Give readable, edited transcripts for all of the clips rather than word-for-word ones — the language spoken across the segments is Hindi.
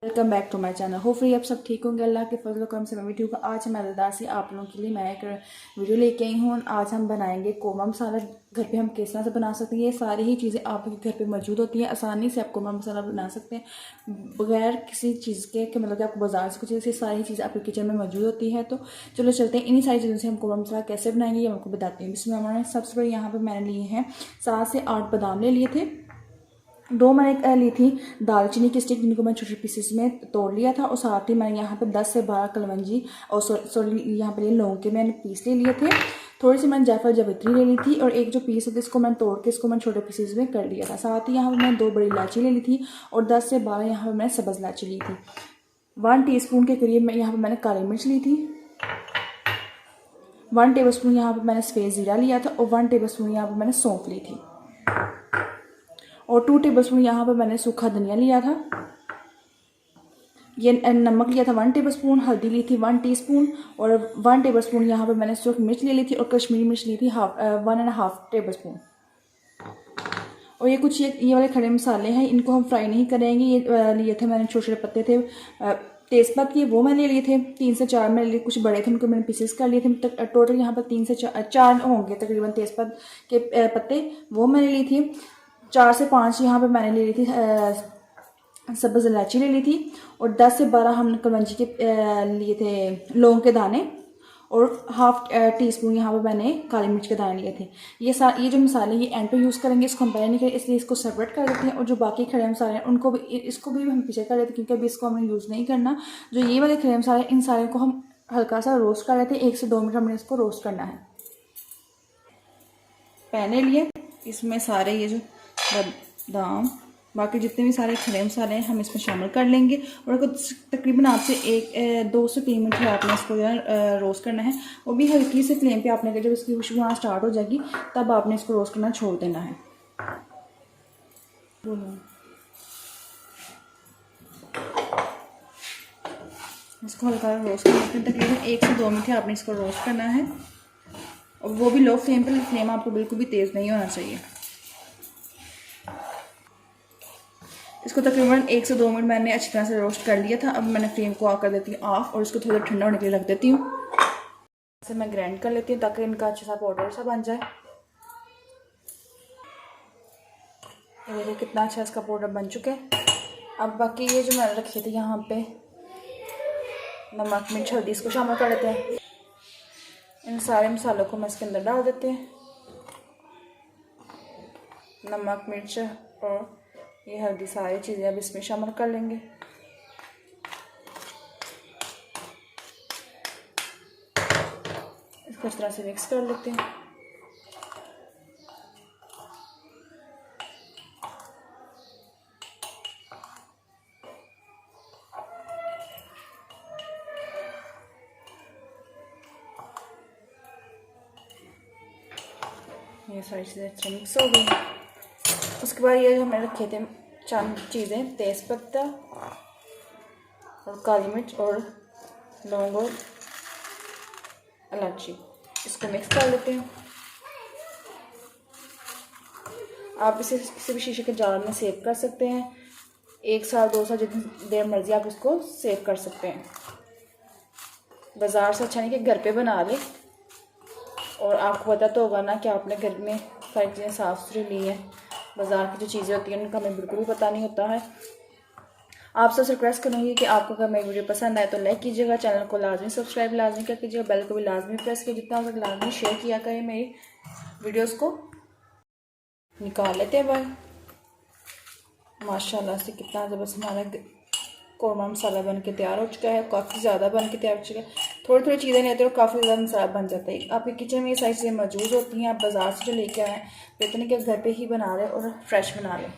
Welcome back to my channel. Hopefully आप सब ठीक होंगे। अल्लाह के फजल करम से मैं भी ठीक हूँ। आज मज़ेदार से आप लोगों के लिए मैं एक वीडियो लेके आई हूँ। आज हम बनाएंगे कोरमा मसाला। घर पे हम किस तरह से बना सकते हैं, ये सारी ही चीज़ें आपके घर पे मौजूद होती हैं। आसानी से आप कोरमा मसाला बना सकते हैं बगैर किसी चीज़ के कि मतलब कि आपको बाजार से कुछ, ये सारी चीज़ें आपके किचन में मौजूद होती है। तो चलो चलते हैं, इन्हीं सारी चीज़ों से हम कोरमा मसाला कैसे बनाएंगे ये मैं आपको बताती हूँ। इसमें हमारे सबसे बड़े यहाँ पर मैंने लिए हैं 7 से 8 बादाम ले लिए थे। 2 मैंने ली थी दालचीनी की स्टिक, जिनको मैं छोटे पीसेस में तोड़ लिया था। और साथ ही मैंने यहाँ पे 10 से 12 कलवंजी और सॉरी यहाँ पे लौंग के मैंने पीस ले लिए थे। थोड़ी सी मैंने जायफल जावित्री ले ली थी और एक जो पीस है इसको मैंने तोड़ के इसको मैंने छोटे पीसेस में कर लिया था। साथ ही यहाँ पर मैंने 2 बड़ी इलायची ले ली थी और 10 से 12 यहाँ पर मैंने सब्ज़ इलायची ली थी। 1 टीस्पून के करीब मैं यहाँ पर मैंने काली मिर्च ली थी। 1 टेबल स्पून यहाँ पर मैंने सफ़ेद ज़ीरा लिया था और 1 टेबल स्पून यहाँ पर मैंने सौंफ ली थी और 2 टेबलस्पून यहाँ पर मैंने सूखा धनिया लिया था। ये नमक लिया था 1 टेबलस्पून, हल्दी ली थी 1 टीस्पून और 1 टेबलस्पून यहाँ पर मैंने सूखी मिर्च ले ली थी और कश्मीरी मिर्च ली थी 1.5 टेबलस्पून। और ये कुछ ये वाले खड़े मसाले हैं, इनको हम फ्राई नहीं करेंगे। ये लिए थे मैंने छोटे छोटे पत्ते थे तेज़पात के, वो मैंने लिए थे 3 से 4 मैंने लिए। कुछ बड़े थे उनको मैंने पीसेस कर लिए थे। टोटल यहाँ पर 3 से 4 होंगे तकरीबन तेज़पात के पत्ते, वो मैंने ली थी। 4 से 5 यहाँ पे मैंने ले ली थी सब्ज़ इलायची ले ली थी और 10 से 12 हमने कलवंजी के लिए थे लौंग के दाने और 1/2 टीस्पून यहाँ पे मैंने काली मिर्च के दाने लिए थे। ये जो मसाले ये एंड पे यूज़ करेंगे, इसको कंपेयर नहीं करेंगे, इसलिए इसको सेपरेट कर देते हैं। और जो बाकी खड़े मसाले हैं उनको भी इसको भी हम पीछे कर लेते हैं क्योंकि अभी इसको हमें यूज़ नहीं करना। जो ये वाले खड़े मसाले इन सारे को हम हल्का सा रोस्ट कर लेते हैं। 1 से 2 मिनट हमने इसको रोस्ट करना है। पैने लिए इसमें सारे ये जो बादाम बाकी जितने भी सारे खड़े मसाले हैं हम इसमें शामिल कर लेंगे और कुछ तकरीबन आपसे 2 से 3 मिनट आपने इसको जो है रोस्ट करना है। वो भी हल्की से फ्लेम पे आपने जब इसकी खुशबू आना स्टार्ट हो जाएगी तब आपने इसको रोस्ट करना छोड़ देना है। इसको हल्का रोस्ट करना है, तकरीबन 1 से 2 मिनट आपने इसको रोस्ट करना है और वो भी लो फ्लेम पर। फ्लेम आपको बिल्कुल भी तेज़ नहीं होना चाहिए। इसको तकरीबन 1 से 2 मिनट मैंने अच्छी तरह से रोस्ट कर लिया था। अब मैंने फ्लेम को ऑफ कर देती हूँ ऑफ और इसको थोड़ा ठंडा होने के लिए रख देती हूँ। इसे मैं ग्राइंड कर लेती हूँ ताकि इनका अच्छा सा पाउडर सा बन जाए। ये देखिए कितना अच्छा इसका पाउडर बन चुका है। अब बाकी ये जो मैंने रखे थे यहाँ पे नमक मिर्च हल्दी, इसको शामिल कर लेते हैं। इन सारे मसालों को मैं इसके अंदर डाल देते हैं। नमक मिर्च और ये हल्दी सारी चीज़ें अब इसमें शामिल कर लेंगे। इसको इस तरह से मिक्स कर लेते हैं। ये सारी चीज़ें अच्छे मिक्स हो गई। उसके बाद ये जो हमने रखे थे चंद चीज़ें, तेज़पत्ता और काली मिर्च और लौंग और इलायची, इसको मिक्स कर लेते हैं। आप इसे किसी भी शीशे के जार में सेव कर सकते हैं। 1 साल 2 साल जितनी देर मर्जी आप इसको सेव कर सकते हैं। बाज़ार से अच्छा नहीं कि घर पे बना ले। और आपको पता तो होगा ना कि आपने घर में सारी चीज़ें साफ़ सुथरी ली हैं। बाज़ार की जो चीज़ें होती हैं उनका हमें बिल्कुल भी पता नहीं होता है। आप सबसे रिक्वेस्ट करूँगी कि आपको अगर मेरी वीडियो पसंद आए तो लाइक कीजिएगा, चैनल को लाजमी सब्सक्राइब लाजमी कर कीजिएगा, बेल को भी लाजमी प्रेस कीजिए, जितना हो सके लाजमी शेयर किया करें मेरी वीडियोज़ को। निकाल लेते हैं बाहर। माशाल्लाह से कितना ज़बरदस्त हमारा कोरमा मसाला बन के तैयार हो चुका है। काफ़ी ज़्यादा बन के तैयार हो चुका है। थोड़ी थोड़ी चीज़ें लेते हो काफ़ी ज़्यादा मसाला बन जाता है। आपके किचन में ये सारी चीज़ें मौजूद होती हैं। आप बाज़ार से जो लेके आए बेहतर नहीं कि घर पे ही बना लें और फ्रेश बना लें।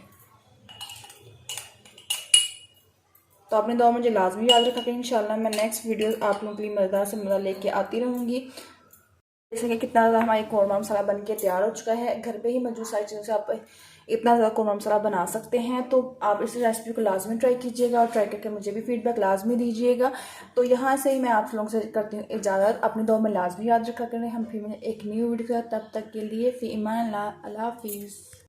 तो आपने दुआ मुझे लाजमी याद रखा कि इंशाल्लाह मैं नेक्स्ट वीडियो आप लोगों के लिए मज़ेदार से मज़ा लेके आती रहूँगी। जैसे कि कितना ज़्यादा हमारी कोरमा मसाला बन के तैयार हो चुका है। घर पे ही मौजूद सारी चीज़ों से आप इतना ज़्यादा कोरमा मसाला बना सकते हैं। तो आप इस रेसिपी को लाजमी ट्राई कीजिएगा और ट्राई करके मुझे भी फीडबैक लाजमी दीजिएगा। तो यहाँ से ही मैं आप लोगों से करती हूँ इजाज़त। अपने दुआ में लाजमी याद रखा करें। हम फिर एक न्यू वीडियो, तब तक के लिए फ़ी अमान अल्लाह, अल्लाह हाफिज़।